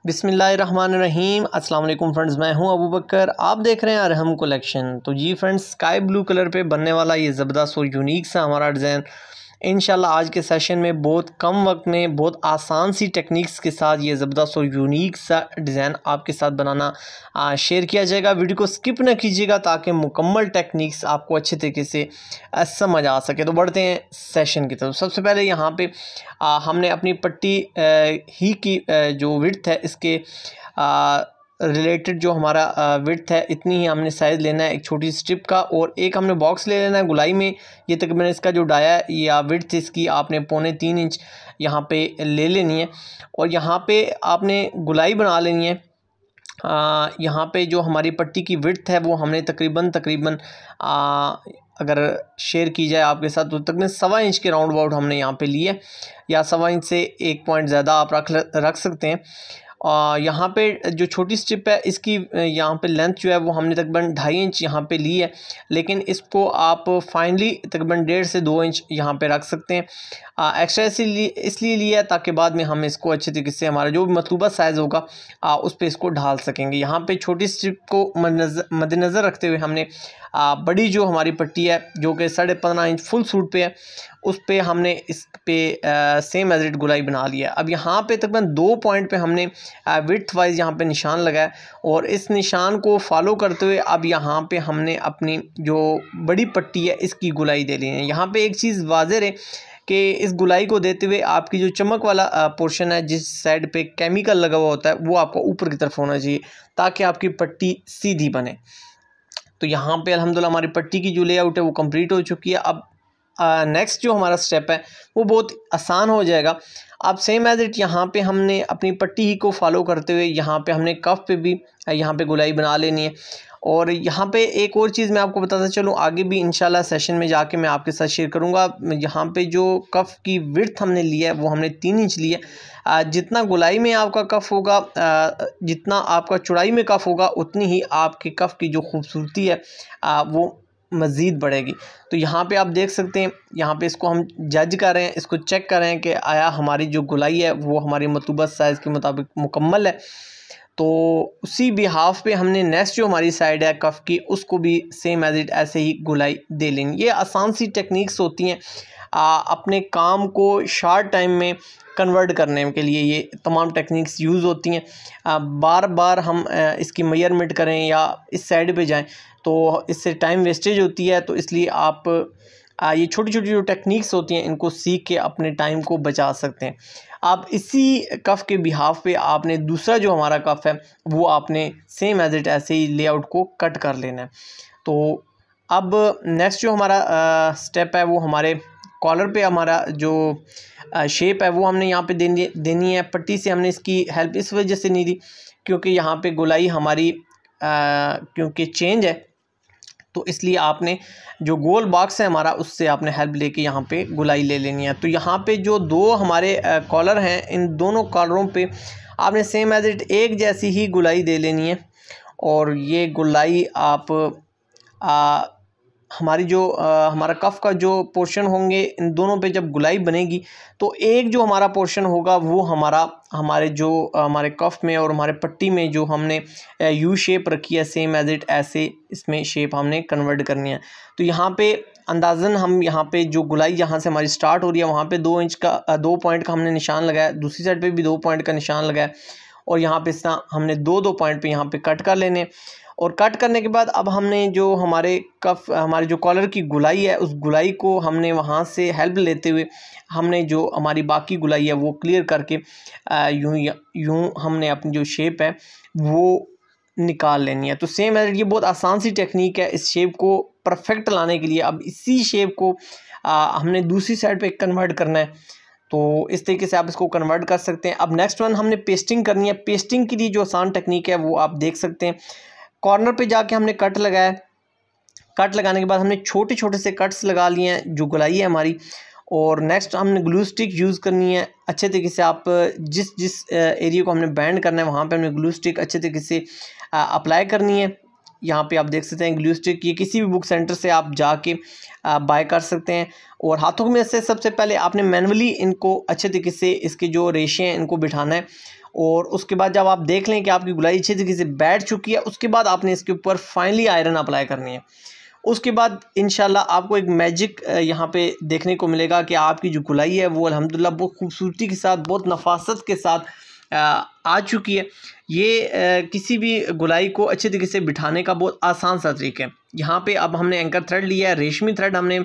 बिस्मिल्लाहिर्रहमानिर्रहीम। अस्सलाम वालेकुम फ्रेंड्स, मैं हूं अबू बकर। आप देख रहे हैं अरहम कलेक्शन। तो जी फ्रेंड्स, स्काई ब्लू कलर पे बनने वाला ये ज़बरदस्त और यूनिक सा हमारा डिज़ाइन इंशाल्लाह आज के सेशन में बहुत कम वक्त में बहुत आसान सी टेक्निक्स के साथ ये ज़बरदस्त और यूनिक सा डिज़ाइन आपके साथ बनाना शेयर किया जाएगा। वीडियो को स्किप ना कीजिएगा ताकि मुकम्मल टेक्निक्स आपको अच्छे तरीके से समझ आ सके। तो बढ़ते हैं सेशन की तरफ। सबसे पहले यहाँ पे हमने अपनी पट्टी ही की जो विड्थ है इसके रिलेटेड जो हमारा विड्थ है इतनी ही हमने साइज़ लेना है एक छोटी स्ट्रिप का, और एक हमने बॉक्स ले लेना है गुलाई में। ये तकरीबन इसका जो डाया है या विड्थ इसकी आपने 3.25 इंच यहाँ पे ले लेनी है, और यहाँ पे आपने गुलाई बना लेनी है। यहाँ पे जो हमारी पट्टी की विड्थ है वो हमने तकरीबन अगर शेयर की जाए आपके साथ तो तकरीबन 1.25 इंच के राउंड अबाउट हमने यहाँ पे लिए, या 1.25 इंच से 1 पॉइंट ज़्यादा आप रख सकते हैं। यहाँ पे जो छोटी स्ट्रिप है इसकी यहाँ पे लेंथ जो है वो हमने तकरीबन 2.5 इंच यहाँ पे ली है, लेकिन इसको आप फाइनली तकरीबन 1.5 से 2 इंच यहाँ पे रख सकते हैं। एक्स्ट्रा इसलिए लिया है ताकि बाद में हम इसको अच्छे तरीके से हमारा जो मतलूबा साइज़ होगा उस पर इसको ढाल सकेंगे। यहाँ पे छोटी स्ट्रिप को मद्देनज़र रखते हुए हमने बड़ी जो हमारी पट्टी है जो कि 15.5 इंच फुल सूट पे है उस पे हमने इस पे सेम एज इट गुलाई बना लिया। अब यहाँ पे तकरीबन 2 पॉइंट पे हमने विड्थ वाइज यहाँ पे निशान लगाया, और इस निशान को फॉलो करते हुए अब यहाँ पे हमने अपनी जो बड़ी पट्टी है इसकी गुलाई दे ली है। यहाँ पे एक चीज़ वाज़ेह है कि इस गुलाई को देते हुए आपकी जो चमक वाला पोर्शन है जिस साइड पे केमिकल लगा हुआ होता है वो आपको ऊपर की तरफ होना चाहिए ताकि आपकी पट्टी सीधी बने। तो यहाँ पे अल्हम्दुलिल्लाह हमारी पट्टी की जो लेआउट है वो कंप्लीट हो चुकी है। अब नेक्स्ट जो हमारा स्टेप है वो बहुत आसान हो जाएगा। अब सेम एज इट यहाँ पे हमने अपनी पट्टी ही को फॉलो करते हुए यहाँ पे हमने कफ पे भी यहाँ पे गुलाई बना लेनी है। और यहाँ पे एक और चीज़ मैं आपको बताता चलूँ, आगे भी इंशाल्लाह सेशन में जाके मैं आपके साथ शेयर करूँगा। यहाँ पे जो कफ़ की विड्थ हमने लिया है वो हमने 3 इंच लिया है। जितना गुलाई में आपका कफ़ होगा, जितना आपका चौड़ाई में कफ़ होगा, उतनी ही आपके कफ़ की जो खूबसूरती है वो मज़ीद बढ़ेगी। तो यहाँ पे आप देख सकते हैं, यहाँ पे इसको हम जज कर रहे हैं, इसको चेक कर रहे हैं कि आया हमारी जो गुलाई है वो हमारी मतलूबा साइज़ के मुताबिक मुकम्मल है। तो उसी बिहाफ पे हमने नेक्स्ट जो हमारी साइड है कफ़ की उसको भी सेम एज इट ऐसे ही गुलाई दे लेंगे। ये आसान सी टेक्निक्स होती हैं अपने काम को शॉर्ट टाइम में कन्वर्ट करने के लिए ये तमाम टेक्निक्स यूज़ होती हैं। बार बार हम इसकी मेजरमेंट करें या इस साइड पे जाएं तो इससे टाइम वेस्टेज होती है। तो इसलिए आप ये छोटी छोटी जो टेक्निक्स होती हैं इनको सीख के अपने टाइम को बचा सकते हैं। आप इसी कफ़ के बिहाफ पे आपने दूसरा जो हमारा कफ़ है वो आपने सेम एज इट ऐसे ही लेआउट को कट कर लेना है। तो अब नेक्स्ट जो हमारा स्टेप है वो हमारे कॉलर पे हमारा जो शेप है वो हमने यहाँ पे देनी है। पट्टी से हमने इसकी हेल्प इस वजह से नहीं दी क्योंकि यहाँ पे गुलाई हमारी क्योंकि चेंज है, तो इसलिए आपने जो गोल बॉक्स है हमारा उससे आपने हेल्प लेके यहाँ पे गुलाई ले लेनी है। तो यहाँ पे जो दो हमारे कॉलर हैं इन दोनों कॉलरों पे आपने सेम एज इट एक जैसी ही गुलाई दे लेनी है। और ये गुलाई आप हमारी जो हमारा कफ़ का जो पोर्शन होंगे इन दोनों पे जब गुलाई बनेगी तो एक जो हमारा पोर्शन होगा वो हमारे जो हमारे कफ़ में और हमारे पट्टी में जो हमने यू शेप रखी है सेम एज इट ऐसे इसमें शेप हमने कन्वर्ट करनी है। तो यहाँ पे अंदाज़न हम यहाँ पे जो गुलाई जहाँ से हमारी स्टार्ट हो रही है वहाँ पे 2 इंच का 2 पॉइंट का हमने निशान लगाया, दूसरी साइड पे भी 2 पॉइंट का निशान लगाया, और यहाँ पे इस तरह हमने 2 पॉइंट पे यहाँ पे कट कर लेने। और कट करने के बाद अब हमने जो हमारे जो कॉलर की गुलाई है उस गुलाई को हमने वहाँ से हेल्प लेते हुए हमने जो हमारी बाकी गुलाई है वो क्लियर करके यूँ हमने अपनी जो शेप है वो निकाल लेनी है। तो सेम एज ये बहुत आसान सी टेक्निक है इस शेप को परफेक्ट लाने के लिए। अब इसी शेप को हमने दूसरी साइड पे कन्वर्ट करना है, तो इस तरीके से आप इसको कन्वर्ट कर सकते हैं। अब नेक्स्ट वन हमने पेस्टिंग करनी है। पेस्टिंग के लिए जो आसान टेक्निक है वो आप देख सकते हैं। कॉर्नर पे जाके हमने कट लगाया, कट लगाने के बाद हमने छोटे छोटे से कट्स लगा लिए हैं जो गुलाई है हमारी, और नेक्स्ट हमने ग्लू स्टिक यूज़ करनी है अच्छे तरीके से। आप जिस एरिया को हमने बैंड करना है वहाँ पे हमने ग्लू स्टिक अच्छे तरीके से अप्लाई करनी है। यहाँ पे आप देख सकते हैं ग्लू स्टिक, ये किसी भी बुक सेंटर से आप जाके बाय कर सकते हैं। और हाथों में से सबसे पहले आपने मैनुअली इनको अच्छे तरीके से इसके जो रेशे हैं इनको बिठाना है, और उसके बाद जब आप देख लें कि आपकी गुलाई अच्छी तरीके से बैठ चुकी है, उसके बाद आपने इसके ऊपर फाइनली आयरन अप्लाई करनी है। उसके बाद इंशाल्लाह आपको एक मैजिक यहाँ पे देखने को मिलेगा कि आपकी जो गुलाई है वो अल्हम्दुलिल्लाह बहुत खूबसूरती के साथ, बहुत नफासत के साथ आ चुकी है। ये किसी भी गुलाई को अच्छे तरीके से बिठाने का बहुत आसान सा तरीका है। यहाँ पे अब हमने एंकर थ्रेड लिया है, रेशमी थ्रेड हमने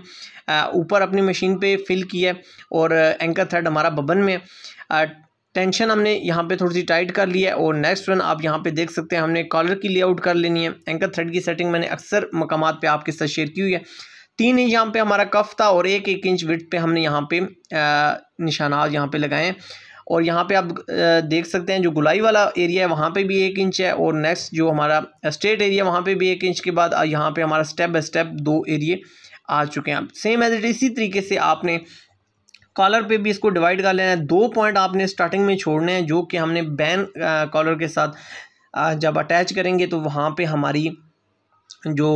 ऊपर अपनी मशीन पे फिल किया है और एंकर थ्रेड हमारा बबन में टेंशन हमने यहाँ पे थोड़ी सी टाइट कर लिया है। और नेक्स्ट वन आप यहाँ पे देख सकते हैं हमने कॉलर की लेआउट कर लेनी है। एंकर थ्रेड की सेटिंग मैंने अक्सर मकामात पे आपके साथ शेयर की हुई है। 3 इंच यहाँ पे हमारा कफ था और 1 इंच विड्थ पे हमने यहाँ पे निशानात यहाँ पे लगाए हैं। और यहाँ पे आप देख सकते हैं जो गुलाई वाला एरिया है वहाँ पे भी 1 इंच है और नेक्स्ट जो हमारा स्ट्रेट एरिया वहाँ पे भी 1 इंच के बाद यहाँ पे हमारा स्टेप बाय स्टेप 2 एरिए आ चुके हैं। सेम एज इट इसी तरीके से आपने कॉलर पे भी इसको डिवाइड कर लेना है। 2 पॉइंट आपने स्टार्टिंग में छोड़ने हैं जो कि हमने बैन कॉलर के साथ जब अटैच करेंगे तो वहाँ पे हमारी जो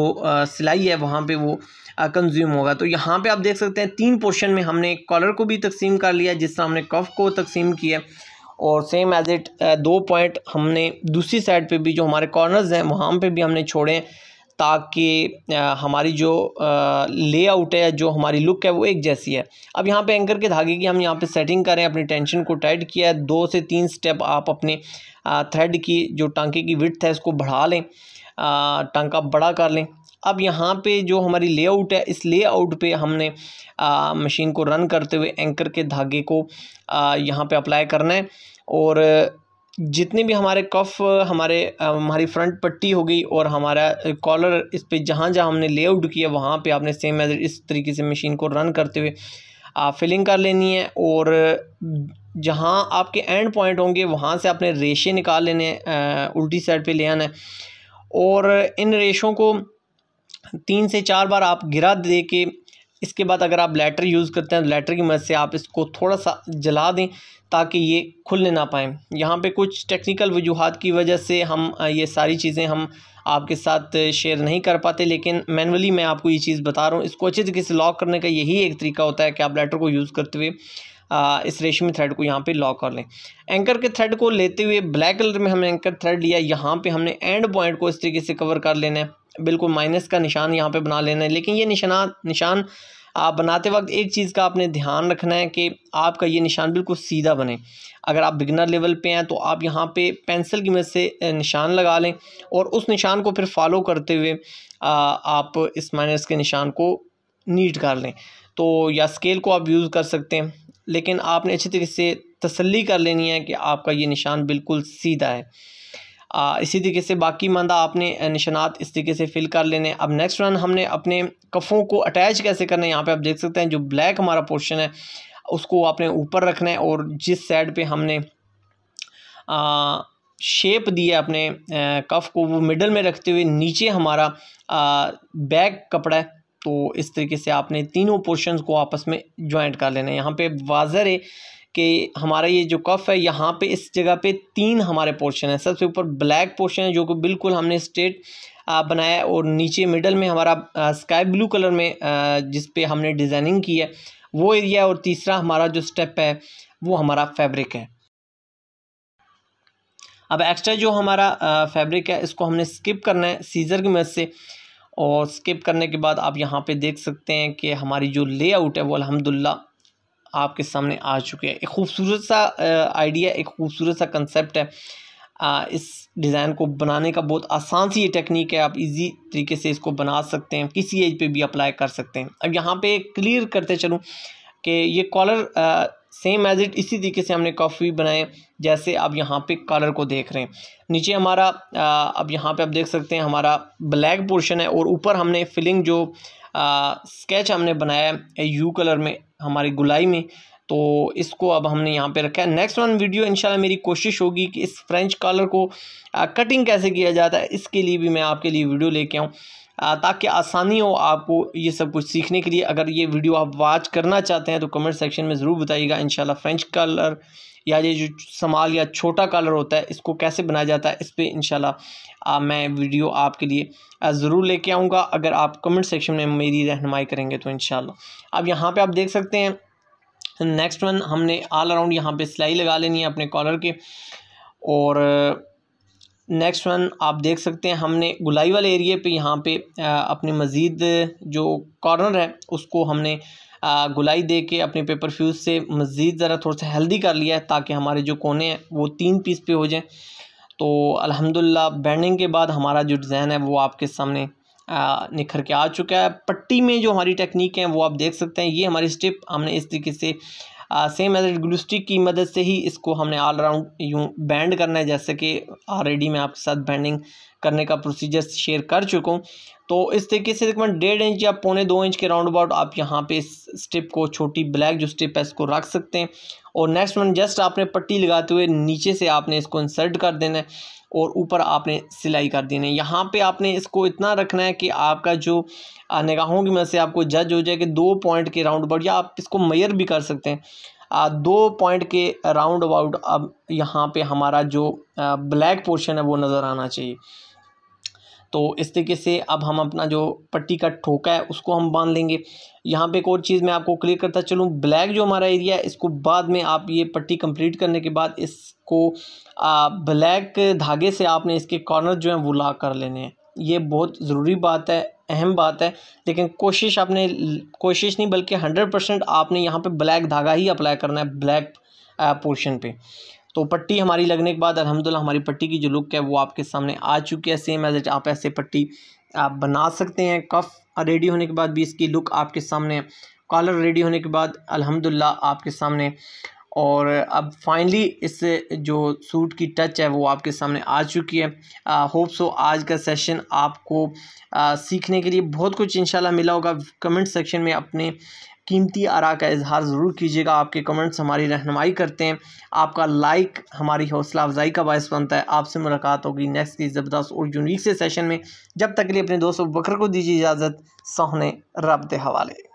सिलाई है वहाँ पे वो कंज्यूम होगा। तो यहाँ पे आप देख सकते हैं 3 पोर्शन में हमने कॉलर को भी तकसीम कर लिया जिस तरह हमने कफ को तकसीम किया और सेम एज इट 2 पॉइंट हमने दूसरी साइड पे भी जो हमारे कॉर्नर्स हैं वहाँ पे भी हमने छोड़े हैं ताकि हमारी जो लेआउट है, जो हमारी लुक है वो एक जैसी है। अब यहाँ पे एंकर के धागे की हम यहाँ पे सेटिंग करें, अपनी टेंशन को टाइट किया है। 2 से 3 स्टेप आप अपने थ्रेड की जो टांके की विड्थ है इसको बढ़ा लें, टांका बड़ा कर लें। अब यहाँ पे जो हमारी लेआउट है इस लेआउट पे हमने मशीन को रन करते हुए एंकर के धागे को यहाँ पे अप्लाई करना है और जितने भी हमारे कफ हमारी फ्रंट पट्टी हो गई और हमारा कॉलर इस पे जहाँ जहाँ हमने लेआउट किया वहाँ पे आपने सेम एज इस तरीके से मशीन को रन करते हुए फिलिंग कर लेनी है। और जहाँ आपके एंड पॉइंट होंगे वहाँ से आपने रेशे निकाल लेने हैं, उल्टी साइड पे ले आना है और इन रेशों को 3 से 4 बार आप गिरा दे के इसके बाद अगर आप लैटर यूज़ करते हैं तो लैटर की मदद से आप इसको थोड़ा सा जला दें ताकि ये खुलने ना पाएँ। यहाँ पे कुछ टेक्निकल वजूहात की वजह से हम ये सारी चीज़ें हम आपके साथ शेयर नहीं कर पाते, लेकिन मैनुअली मैं आपको ये चीज़ बता रहा हूँ। इसको अच्छे तरीके से लॉक करने का यही एक तरीका होता है कि आप लैटर को यूज़ करते हुए इस रेशमी थ्रेड को यहाँ पे लॉक कर लें। एंकर के थ्रेड को लेते हुए ब्लैक कलर में हमने एंकर थ्रेड लिया, यहाँ पे हमने एंड पॉइंट को इस तरीके से कवर कर लेना है, बिल्कुल माइनस का निशान यहाँ पे बना लेना है। लेकिन ये निशान आप बनाते वक्त एक चीज़ का आपने ध्यान रखना है कि आपका ये निशान बिल्कुल सीधा बने। अगर आप बिगनर लेवल पे हैं तो आप यहाँ पे पेंसिल की मदद से निशान लगा लें और उस निशान को फिर फॉलो करते हुए आप इस माइनस के निशान को नीट कर लें। तो या स्केल को आप यूज़ कर सकते हैं, लेकिन आपने अच्छी तरीके से तसल्ली कर लेनी है कि आपका ये निशान बिल्कुल सीधा है। इसी तरीके से बाकी मंदा आपने निशानात इस तरीके से फिल कर लेने। अब नेक्स्ट वन हमने अपने कफ़ों को अटैच कैसे करना है। यहाँ पे आप देख सकते हैं जो ब्लैक हमारा पोर्शन है उसको आपने ऊपर रखना है और जिस साइड पे हमने शेप दी है अपने कफ़ को वो मिडल में रखते हुए नीचे हमारा बैक कपड़ा है। तो इस तरीके से आपने तीनों पोर्शंस को आपस में ज्वाइंट कर लेना है। यहाँ पे वाज़र है कि हमारा ये जो कफ़ है यहाँ पे इस जगह पे 3 हमारे पोर्शन है। सबसे ऊपर ब्लैक पोर्शन है जो कि बिल्कुल हमने स्ट्रेट बनाया है और नीचे मिडल में हमारा स्काई ब्लू कलर में जिस पे हमने डिज़ाइनिंग की है वो एरिया, और तीसरा हमारा जो स्टेप है वो हमारा फैब्रिक है। अब एक्स्ट्रा जो हमारा फैब्रिक है इसको हमने स्किप करना है सीज़र की मदद से, और स्किप करने के बाद आप यहाँ पे देख सकते हैं कि हमारी जो लेआउट है वो अल्हम्दुलिल्लाह आपके सामने आ चुके हैं। एक खूबसूरत सा आइडिया, एक खूबसूरत सा कंसेप्ट है। इस डिज़ाइन को बनाने का बहुत आसान सी ये टेक्निक है, आप इजी तरीके से इसको बना सकते हैं, किसी एज पे भी अप्लाई कर सकते हैं। अब यहाँ पे क्लियर करते चलूँ कि ये कॉलर सेम एज इट इसी तरीके से हमने कफ भी बनाए जैसे आप यहाँ पे कॉलर को देख रहे हैं। नीचे हमारा अब यहाँ पे आप देख सकते हैं हमारा ब्लैक पोर्शन है और ऊपर हमने फिलिंग जो स्केच हमने बनाया है यू कलर में हमारी गुलाई में, तो इसको अब हमने यहाँ पे रखा है। नेक्स्ट वन वीडियो इंशाल्लाह मेरी कोशिश होगी कि इस फ्रेंच कॉलर को कटिंग कैसे किया जाता है इसके लिए भी मैं आपके लिए वीडियो लेके आऊँ ताकि आसानी हो आपको ये सब कुछ सीखने के लिए। अगर ये वीडियो आप वॉच करना चाहते हैं तो कमेंट सेक्शन में ज़रूर बताइएगा। इंशाल्लाह फ्रेंच कॉलर या ये जो स्मॉल या छोटा कॉलर होता है इसको कैसे बनाया जाता है इस पर इंशाल्लाह मैं वीडियो आपके लिए ज़रूर लेके आऊँगा अगर आप कमेंट सेक्शन में मेरी रहनुमाई करेंगे तो इंशाल्लाह। अब यहाँ पर आप देख सकते हैं नेक्स्ट वन हमने ऑल अराउंड यहाँ पे सिलाई लगा लेनी है अपने कॉलर के, और नेक्स्ट वन आप देख सकते हैं हमने गुलाई वाले एरिए पे यहाँ पे अपने मज़ीद जो कॉर्नर है उसको हमने गुलाई दे के अपने पेपर फ्यूज़ से मज़ीद ज़रा थोड़ा सा हेल्दी कर लिया है ताकि हमारे जो कोने हैं वो 3 पीस पे हो जाएं। तो अल्हम्दुलिल्लाह बेंडिंग के बाद हमारा जो डिज़ाइन है वो आपके सामने निखर के आ चुका है। पट्टी में जो हमारी टेक्निक है वो आप देख सकते हैं। ये हमारी स्टिप हमने इस तरीके से सेम एज ग्लू स्टिक की मदद से ही इसको हमने ऑल राउंड यूँ बैंड करना है, जैसे कि ऑलरेडी मैं आपके साथ बैंडिंग करने का प्रोसीजर शेयर कर चुका हूँ। तो इस तरीके से तकरीबन 1.5 इंच या 1.25 इंच के राउंड अबाउट आप यहाँ पे इस स्टिप को, छोटी ब्लैक जो स्टिप है, इसको रख सकते हैं। और नेक्स्ट वन जस्ट आपने पट्टी लगाते हुए नीचे से आपने इसको इंसर्ट कर देना है और ऊपर आपने सिलाई कर देनी है। यहाँ पे आपने इसको इतना रखना है कि आपका जो निगाहों की मदद से आपको जज हो जाए कि 2 पॉइंट के राउंड अबाउट, या आप इसको मेजर भी कर सकते हैं, 2 पॉइंट के राउंड अबाउट अब यहाँ पे हमारा जो ब्लैक पोर्शन है वो नज़र आना चाहिए। तो इस तरीके से अब हम अपना जो पट्टी का ठोका है उसको हम बांध लेंगे। यहाँ पे एक और चीज़ मैं आपको क्लियर करता चलूँ, ब्लैक जो हमारा एरिया है इसको बाद में आप ये पट्टी कंप्लीट करने के बाद इसको ब्लैक धागे से आपने इसके कॉर्नर जो हैं वो लॉक कर लेने हैं। ये बहुत ज़रूरी बात है, अहम बात है, लेकिन कोशिश नहीं बल्कि 100% आपने यहाँ पे ब्लैक धागा ही अप्लाई करना है ब्लैक पोर्शन पे। तो पट्टी हमारी लगने के बाद अल्हम्दुलिल्लाह हमारी पट्टी की जो लुक है वो आपके सामने आ चुकी है। सेम एज इट आप ऐसे पट्टी आप बना सकते हैं। कफ रेडी होने के बाद भी इसकी लुक आपके सामने, कॉलर रेडी होने के बाद अल्हम्दुलिल्लाह आपके सामने, और अब फाइनली इस जो सूट की टच है वो आपके सामने आ चुकी है। होप सो आज का सेशन आपको सीखने के लिए बहुत कुछ इंशाल्लाह मिला होगा। कमेंट सेक्शन में अपने कीमती आरा का इजहार ज़रूर कीजिएगा। आपके कमेंट्स हमारी रहनुमाई करते हैं, आपका लाइक हमारी हौसला अफजाई का बायस बनता है। आपसे मुलाकात होगी नेक्स्ट की ज़बरदस्त और यूनिक से सेशन में। जब तक के लिए अपने दोस्त अबू बकर को दीजिए इजाज़त। सोहने रब दे हवाले।